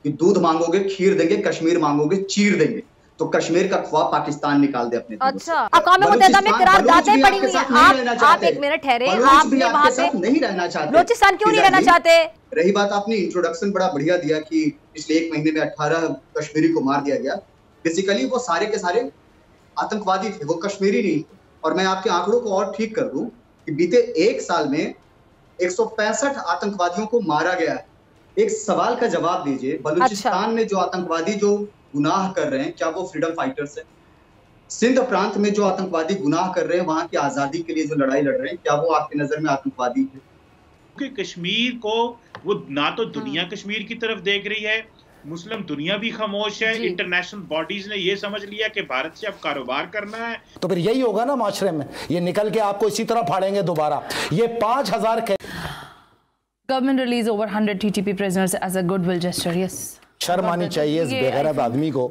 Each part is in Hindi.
कि दूध मांगोगे खीर देंगे, कश्मीर मांगोगे चीर देंगे। तो कश्मीर का ख्वाब पाकिस्तान निकाल दे अपने दिलों से। अच्छा, अक़वाम मुत्तहिदा में करारदादें पड़ी हुई हैं। आप एक मिनट ठहरे, आपने वहां पे नहीं रहना चाहते। बलूचिस्तान क्यों नहीं रहना चाहते? रही बात, आपने इंट्रोडक्शन बड़ा बढ़िया दिया कि पिछले 1 महीने में 18 कश्मीरी को मार दिया गया। बेसिकली वो सारे के सारे आतंकवादी थे, वो कश्मीरी नहीं थे। और मैं आपके आंकड़ों को और ठीक कर दूं कि बीते 1 साल में 165 आतंकवादियों को मारा गया है। एक सवाल का जवाब दीजिए, बलूचिस्तान में जो आतंकवादी जो गुनाह कर रहे हैं, क्या वो फ्रीडम फाइटर्स हैं? सिंध प्रांत में जो आतंकवादी गुनाह कर रहे हैं, वहां की आजादी के लिए जो लड़ाई लड़ रहे हैं, क्या वो आपकी नजर में आतंकवादी है? क्योंकि कश्मीर को वो ना तो दुनिया कश्मीर की तरफ देख रही है, मुस्लिम दुनिया भी खामोश है, इंटरनेशनल बॉडीज ने ये समझ लिया कि भारत से अब कारोबार करना है। तो फिर यही होगा ना माशरे में, ये निकल के आपको इसी तरह फाड़ेंगे दोबारा। ये 5000 government release over 100 TTP prisoners as a goodwill gesture. Yes. शर्म आनी चाहिए इस बेगैरत आदमी को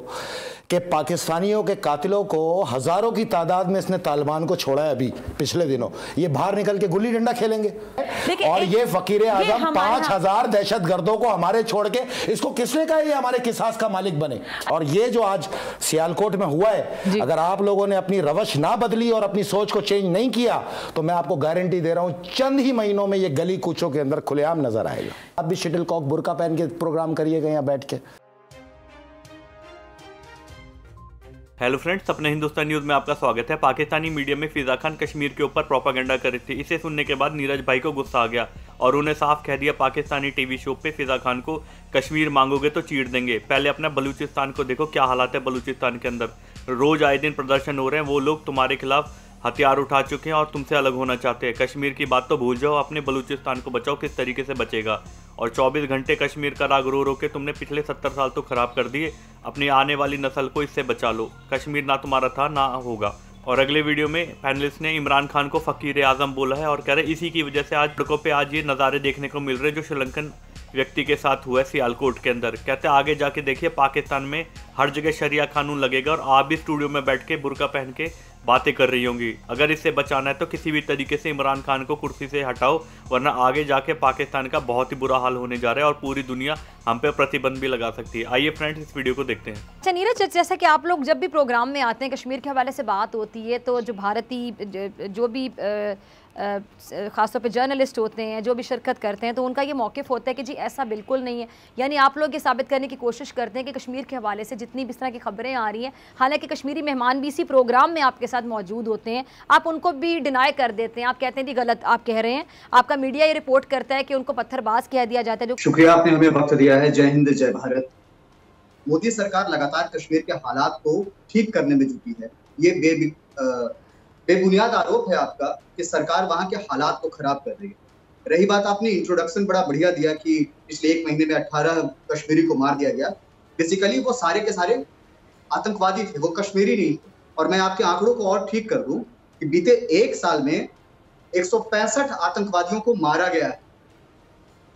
कि पाकिस्तानियों के कातिलों को हजारों की तादाद में इसने तालिबान को छोड़ा है। अभी पिछले दिनों ये बाहर निकल के गुल्ली डंडा खेलेंगे, और ये फकीर आजम 5000 दहशतगर्दों को हमारे छोड़ के, इसको किसने कहा ये हमारे किसास का मालिक बने? और ये जो आज सियालकोट में हुआ है, अगर आप लोगों ने अपनी रवश ना बदली और अपनी सोच को चेंज नहीं किया, तो मैं आपको गारंटी दे रहा हूं चंद ही महीनों में ये गली कूचों के अंदर खुलेआम नजर आएगा। आप भी शटल कॉक बुर्का पहन के प्रोग्राम करिएगा यहाँ बैठ के। हेलो फ्रेंड्स, अपने हिंदुस्तान न्यूज़ में आपका स्वागत है। पाकिस्तानी मीडिया में फिजा खान कश्मीर के ऊपर प्रोपागेंडा कर रही थी। इसे सुनने के बाद नीरज भाई को गुस्सा आ गया और उन्हें साफ कह दिया पाकिस्तानी टीवी शो पे फिजा खान को, कश्मीर मांगोगे तो चीर देंगे। पहले अपना बलूचिस्तान को देखो, क्या हालात है बलूचिस्तान के अंदर। रोज आए दिन प्रदर्शन हो रहे हैं, वो लोग तुम्हारे खिलाफ हथियार उठा चुके हैं और तुमसे अलग होना चाहते हैं। कश्मीर की बात तो भूल जाओ, अपने बलूचिस्तान को बचाओ। किस तरीके से बचेगा? और 24 घंटे कश्मीर का राग रो रो के तुमने पिछले 70 साल तो खराब कर दिए। अपनी आने वाली नस्ल को इससे बचा लो। कश्मीर ना तुम्हारा था ना होगा। और अगले वीडियो में पैनलिस्ट ने इमरान खान को फकीर आजम बोला है और कह रहे इसी की वजह से आज सड़कों पे आज ये नज़ारे देखने को मिल रहे जो श्रीलंकन व्यक्ति के साथ हुआ है सियालकोट के अंदर। कहते हैं आगे जाके देखिए पाकिस्तान में हर जगह शरिया कानून लगेगा और आप भी स्टूडियो में बैठ के बुर्का पहन के बातें कर रही होंगी। अगर इससे बचाना है तो किसी भी तरीके से इमरान खान को कुर्सी से हटाओ, वरना आगे जाके पाकिस्तान का बहुत ही बुरा हाल होने जा रहा है और पूरी दुनिया हम पे प्रतिबंध भी लगा सकती है। आइए फ्रेंड्स, इस वीडियो को देखते हैं। अच्छा नीरज, जैसा कि आप लोग जब भी प्रोग्राम में आते हैं, कश्मीर के हवाले से बात होती है, तो जो भारतीय जो भी ख़ासतौर पे जर्नलिस्ट होते हैं, जो भी शिरकत करते हैं, तो उनका ये मौक़िफ़ होता है कि जी ऐसा बिल्कुल नहीं है। यानी आप लोग ये साबित करने की कोशिश करते हैं कि कश्मीर के हवाले से जितनी भी इस तरह की खबरें आ रही हैं, हालांकि कश्मीरी मेहमान भी इसी प्रोग्राम में आपके साथ मौजूद होते हैं, आप उनको भी डिनाई कर देते हैं। आप कहते हैं जी गलत आप कह रहे हैं। आपका मीडिया ये रिपोर्ट करता है कि उनको पत्थरबाज कह दिया जाता है। जो शुक्रिया, आपने हमें वक्त दिया है। जय हिंद, जय भारत। मोदी सरकार लगातार कश्मीर के हालात को ठीक करने में जुटी है। ये बेबुनियाद आरोप है आपका कि सरकार वहां के हालात को खराब कर रही है। रही बात, आपने इंट्रोडक्शन बड़ा बढ़िया दिया कि पिछले 1 महीने में 18 कश्मीरी को मार दिया गया। बेसिकली वो सारे के सारे आतंकवादी थे, वो कश्मीरी नहीं थे। और मैं आपके आंकड़ों को और ठीक कर दूं कि बीते 1 साल में 165 आतंकवादियों को मारा गया है।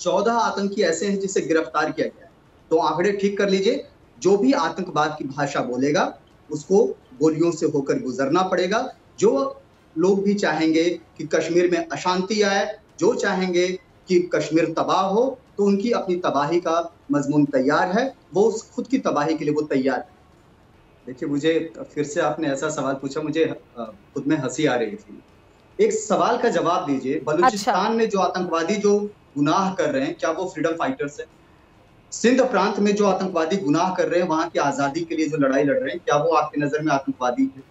14 आतंकी ऐसे हैं जिसे गिरफ्तार किया गया है। तो आंकड़े ठीक कर लीजिए। जो भी आतंकवाद की भाषा बोलेगा उसको गोलियों से होकर गुजरना पड़ेगा। जो लोग भी चाहेंगे कि कश्मीर में अशांति आए, जो चाहेंगे कि कश्मीर तबाह हो, तो उनकी अपनी तबाही का मजमून तैयार है। वो उस खुद की तबाही के लिए वो तैयार है। देखिए, मुझे फिर से आपने ऐसा सवाल पूछा, मुझे खुद में हंसी आ रही थी। एक सवाल का जवाब दीजिए, बलूचिस्तान में जो आतंकवादी जो गुनाह कर रहे हैं, क्या वो फ्रीडम फाइटर्स हैं? सिंध प्रांत में जो आतंकवादी गुनाह कर रहे हैं, वहां की आजादी के लिए जो लड़ाई लड़ रहे हैं, क्या वो आपकी नजर में आतंकवादी है?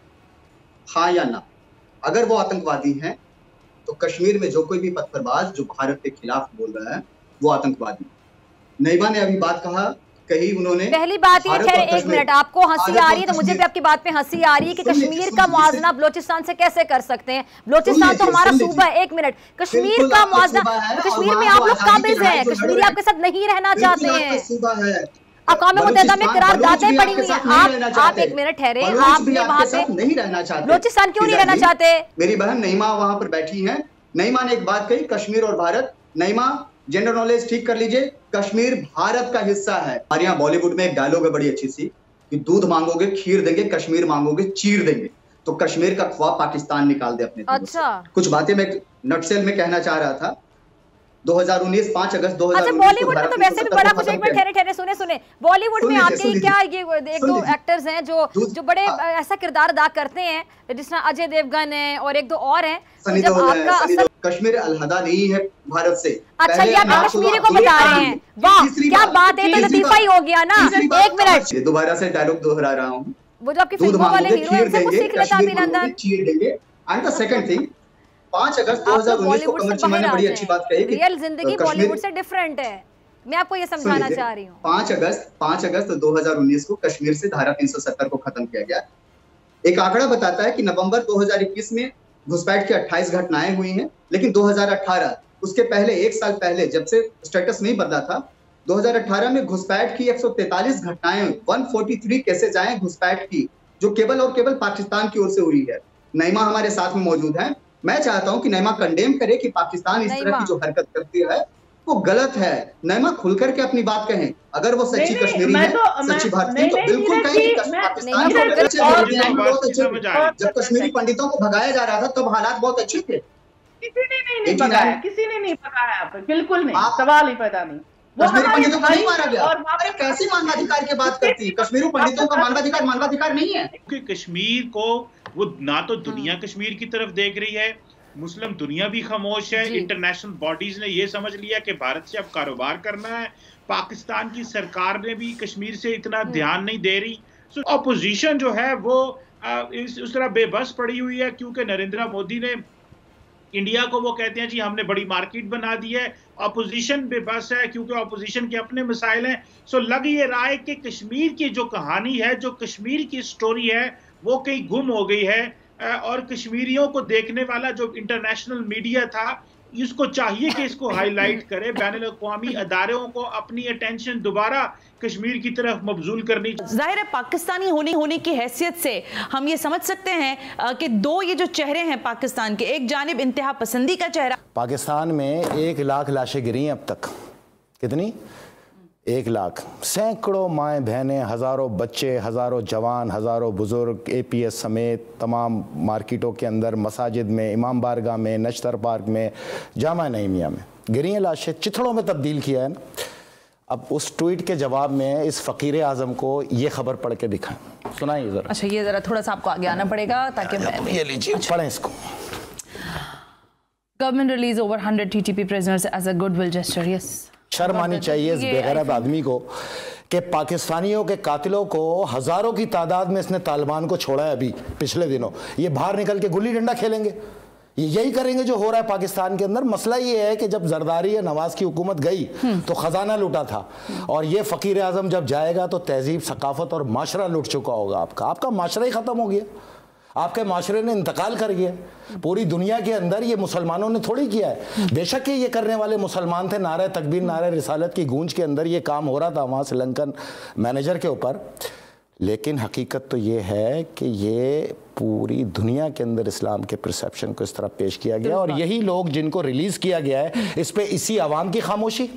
हाँ या ना? अगर वो आतंकवादी हैं तो कश्मीर में जो कोई भी पत्थरबाज जो भारत के खिलाफ बोल रहा है वो आतंकवादी। नईमा ने अभी बात कही उन्होंने। पहली बात ये है, एक मिनट, आपको हंसी आ रही है तो मुझे भी आपकी बात पे हंसी आ रही है कि कश्मीर का मुआवजा बलोचिस्तान से कैसे कर सकते हैं? बलोचिस्तान तो हमारा सूबा है। एक मिनट, कश्मीर का मुआवजा, कश्मीर में आप लोग काबिज हैं, कश्मीरी आपके साथ नहीं रहना चाहते हैं। अक़वाम मुत्तहिदा में करारदादें पड़ी हुई हैं। आप एक मिनट ठहरे, आपने वहां पे नहीं रहना चाहते। बलूचिस्तान क्यों नहीं रहना चाहते? मेरी बहन नईमा वहां पर बैठी है। नईमा ने एक बात कही, कश्मीर और भारत। नईमा, जेंडर नॉलेज ठीक कर लीजिए, कश्मीर भारत का हिस्सा है। हमारे यहाँ बॉलीवुड में एक डायलॉग है बड़ी अच्छी सी कि दूध मांगोगे खीर देंगे, कश्मीर मांगोगे चीर देंगे। तो कश्मीर का ख्वाब पाकिस्तान निकाल दे अपने दिलों से। कुछ बातें मैं नटसेल में कहना चाह रहा था 2019 5 अगस्त 2019। अच्छा, बॉलीवुड में तो वैसे भी बड़ा कुछ, एक मिनट ठहरे सुने बॉलीवुड में आपके क्या ये एक दो एक्टर्स हैं जो बड़े ऐसा किरदार अदा करते हैं, जिस तरह अजय देवगन है और एक दो और हैं। जब आपका असल कश्मीर अलहदा नहीं है भारत से। अच्छा, ये आप कश्मीरी को बता रहे हैं, वाह क्या बात है, तो लतीफा ही हो गया ना। एक मिनट, दोबारा से डायलॉग दोहरा रहा हूँ, वो जो आपकी फिल्मों वाले हीरो हैं, कुछ सीख लेता अभिनंदन। एंड द सेकंड थिंग, 5 अगस्त 2019 को कमर चीमा ने बड़ी अच्छी बात कही कि रियल जिंदगी बॉलीवुड से डिफरेंट है। मैं आपको ये समझाना चाह रही हूँ। 5 अगस्त 2019 को कश्मीर से धारा 370 को खत्म किया गया। एक आंकड़ा बताता है कि नवंबर 2021 में घुसपैठ की 28 घटनाएं हुई हैं, लेकिन 2018 उसके पहले 1 साल पहले, जब से स्टेटस नहीं बदला था, 2018 में घुसपैठ की 143 घटनाएं, 143 केसेज आए घुसपैठ की, जो केवल और केवल पाकिस्तान की ओर से हुई है। नईमा हमारे साथ में मौजूद है। मैं चाहता हूं कि नईमा कंडेम करे कि पाकिस्तान इस तरह की जो हरकत करती है वो गलत है। नईमा खुलकर के अपनी बात कहें, अगर वो सच्ची कश्मीरी है, सच्ची भारतीय, तो बिल्कुल कहें कि पाकिस्तान बहुत अच्छे। जब कश्मीरी पंडितों को भगाया जा रहा था तब हालात बहुत अच्छे थे। किसी ने नहीं पकाया, बिल्कुल नहीं, सवाल ही पैदा नहीं। कश्मीरी पंडितों को नहीं मारा गया। अरे कैसी मानवाधिकार की बात करती है? कश्मीरी पंडितों का मानवाधिकार नहीं है, क्योंकि कश्मीर को वो ना तो दुनिया कश्मीर की तरफ देख रही है, मुस्लिम दुनिया भी खामोश है, इंटरनेशनल बॉडीज ने ये समझ लिया कि भारत से अब कारोबार करना है, पाकिस्तान की सरकार ने भी कश्मीर से इतना ध्यान नहीं दे रही। सो ऑपोजिशन जो है वो उस तरह बेबस पड़ी हुई है, क्योंकि नरेंद्र मोदी ने इंडिया को वो कहते हैं जी हमने बड़ी मार्केट बना दी है। ऑपोजिशन बेबस है क्योंकि ऑपोजिशन के अपने मसाइल हैं। सो लग ये रहा है कि कश्मीर की जो कहानी है, जो कश्मीर की स्टोरी है, वो कहीं गुम हो गई है, और कश्मीरियों को देखने वाला जो इंटरनेशनल मीडिया था, इसको चाहिए कि इसको हाईलाइट करे, बैनुल-अक़वामी अदारों को अपनी अटेंशन दोबारा कश्मीर की तरफ मबजूल करनी। जाहिर है पाकिस्तानी होने की हैसियत से हम ये समझ सकते हैं कि दो ये जो चेहरे हैं पाकिस्तान के, एक जानिब इंतहा पसंदी का चेहरा। पाकिस्तान में 1 लाख लाशें गिरी हैं अब तक। कितनी? 1 लाख। सैकड़ों माएँ बहनें, हज़ारों बच्चे, हज़ारों जवान, हज़ारों बुज़ुर्ग APS समेत तमाम मार्केटों के अंदर, मसाजिद में, इमाम बारगाह में, नश्तर पार्क में, जामा नईमिया में गिरी हैं लाशें। चिथड़ों में तब्दील किया है ना। अब उस ट्वीट के जवाब में इस फ़कीर आज़म को ये खबर पढ़ के दिखाएं, सुनाइए ज़रा। अच्छा, ये ज़रा थोड़ा सा आपको आगे आना पड़ेगा ताकि मैं ये लीजिए, पढ़ें इसको। Government release over 100 TTP prisoners as a goodwill gesture. Yes. शर्म आनी चाहिए इस बेगैरत आदमी को कि पाकिस्तानियों के कातिलों को हज़ारों की तादाद में इसने तालिबान को छोड़ा है अभी पिछले दिनों। ये बाहर निकल के गुल्ली डंडा खेलेंगे, ये यही करेंगे जो हो रहा है पाकिस्तान के अंदर। मसला ये है कि जब जरदारी या नवाज की हुकूमत गई तो ख़जाना लूटा था, और ये फ़कीर आज़म जब जाएगा तो तहजीब, सकाफत और माशरा लूट चुका होगा। आपका माशरा ही ख़त्म हो गया, आपके माशरे ने इंतकाल कर गया। पूरी दुनिया के अंदर ये मुसलमानों ने थोड़ी किया है। बेशक ये करने वाले मुसलमान थे, नारे तकबीर, नारे रिसालत की गूंज के अंदर ये काम हो रहा था वहाँ श्रीलंकन मैनेजर के ऊपर, लेकिन हकीकत तो ये है कि ये पूरी दुनिया के अंदर इस्लाम के परसेप्शन को इस तरह पेश किया गया। और यही लोग जिनको रिलीज़ किया गया है, इस पर इसी आवाम की खामोशी,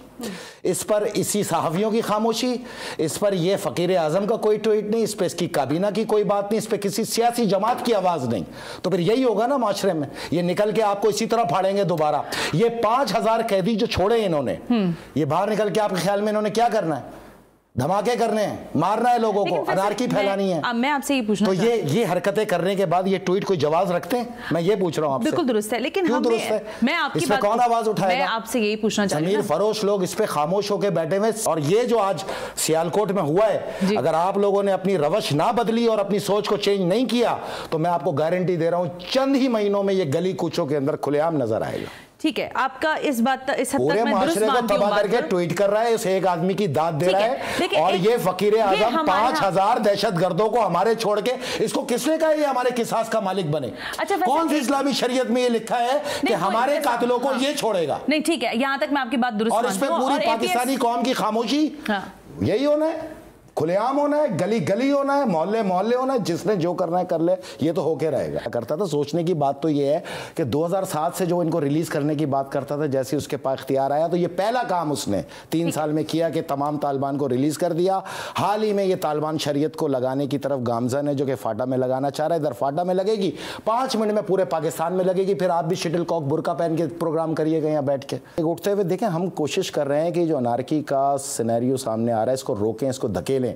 इस पर इसी सहाफ़ियों की खामोशी, इस पर ये फ़कीर आज़म का कोई ट्वीट नहीं, इस पर इसकी काबीना की कोई बात नहीं, इस पर किसी सियासी जमात की आवाज़ नहीं, तो फिर यही होगा ना माशरे में। ये निकल के आपको इसी तरह फाड़ेंगे दोबारा। ये 5000 कैदी जो छोड़े इन्होंने, ये बाहर निकल के आपके ख्याल में इन्होंने क्या करना है? धमाके करने हैं, मारना है लोगों को, अनारकी फैलानी है। मैं आपसे ये पूछना, तो ये हरकतें करने के बाद ये ट्वीट कोई जवाब रखते हैं? मैं ये पूछ रहा हूँ आपसे। बिल्कुल दुरुस्त है, लेकिन क्यों दुरुस्त है? मैं आपकी बात कौन आवाज उठाएगा? मैं आपसे यही पूछना चाह रही हूं। ज़मीर फरोश लोग इस पे खामोश होकर बैठे हुए। और ये जो आज सियालकोट में हुआ है, अगर आप लोगों ने अपनी रवश ना बदली और अपनी सोच को चेंज नहीं किया, तो मैं आपको गारंटी दे रहा हूँ चंद ही महीनों में ये गली कूचों के अंदर खुलेआम नजर आएगा। ठीक है, आपका इस बात इस हद पूरे तक मैं माशरे को तबाह करके ट्वीट कर रहा है, उस एक आदमी की दाद दे रहा है। और ये फकीर आजम 5000 दहशतगर्दों को हमारे छोड़ के, इसको किसने कहा ये हमारे किसास का मालिक बने? अच्छा, कौन सी इस्लामी शरीयत में ये लिखा है कि हमारे कातिलों को ये छोड़ेगा? नहीं, ठीक है, यहाँ तक मैं आपकी बात दुरुस्त और इस पे पूरी पाकिस्तानी कौम की खामोशी, यही होना है। खुलेआम होना है, गली गली होना है, मोहल्ले मोहल्ले होना है, जिसने जो करना है कर ले, ये तो होके रहेगा। करता था सोचने की बात तो ये है कि 2007 से जो इनको रिलीज करने की बात करता था, जैसे उसके पास इख्तियार आया तो ये पहला काम उसने 3 साल में किया कि तमाम तालिबान को रिलीज कर दिया। हाल ही में ये तालिबान शरीयत को लगाने की तरफ गामजन है, जो कि फाटा में लगाना चाह रहा है। इधर फाटा में लगेगी, 5 मिनट में पूरे पाकिस्तान में लगेगी। फिर आप भी शटल कॉक बुरका पहन के प्रोग्राम करिएगा यहाँ बैठ के। उठते हुए देखें, हम कोशिश कर रहे हैं कि जो अनारकी का सिनेरियो सामने आ रहा है इसको रोकें, इसको धकेलें,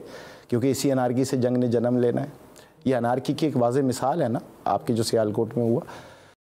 क्योंकि इसी अनारकी से जंग ने जन्म लेना है। ये अनारकी की एक वाज़ेह मिसाल है ना, आपके जो सियालकोट में हुआ।